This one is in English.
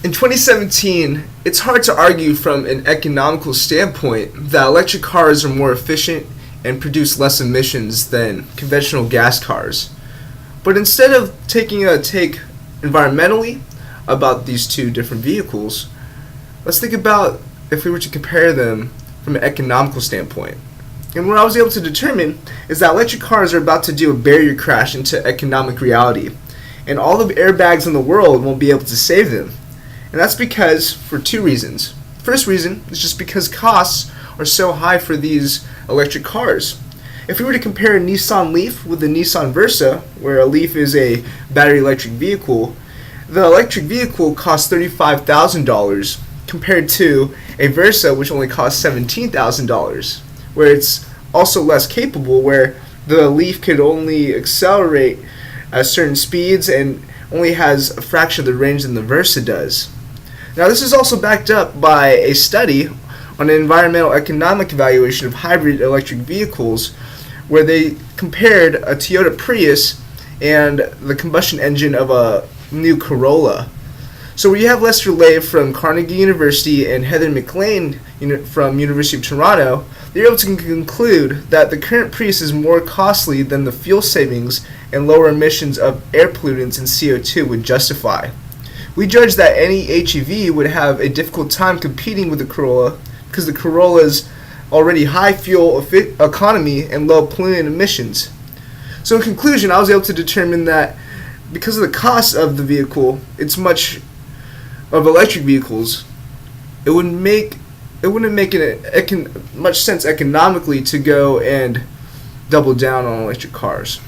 In 2017, it's hard to argue from an economical standpoint that electric cars are more efficient and produce less emissions than conventional gas cars. But instead of taking a take environmentally about these two different vehicles, let's think about if we were to compare them from an economical standpoint. And what I was able to determine is that electric cars are about to do a barrier crash into economic reality, and all the airbags in the world won't be able to save them. And that's because, for two reasons. First reason is just because costs are so high for these electric cars. If we were to compare a Nissan Leaf with the Nissan Versa, where a Leaf is a battery electric vehicle, the electric vehicle costs $35,000 compared to a Versa which only costs $17,000, where it's also less capable, where the Leaf could only accelerate at certain speeds and only has a fraction of the range than the Versa does. Now, this is also backed up by a study on an environmental economic evaluation of hybrid electric vehicles, where they compared a Toyota Prius and the combustion engine of a new Corolla. So we have Lester Lave from Carnegie University and Heather McLean from University of Toronto. They're able to conclude that the current Prius is more costly than the fuel savings and lower emissions of air pollutants and CO2 would justify. We judge that any HEV would have a difficult time competing with the Corolla because the Corolla's already high fuel economy and low pollutant emissions. So in conclusion, I was able to determine that because of the cost of the vehicle, of electric vehicles, it wouldn't make much sense economically to go and double down on electric cars.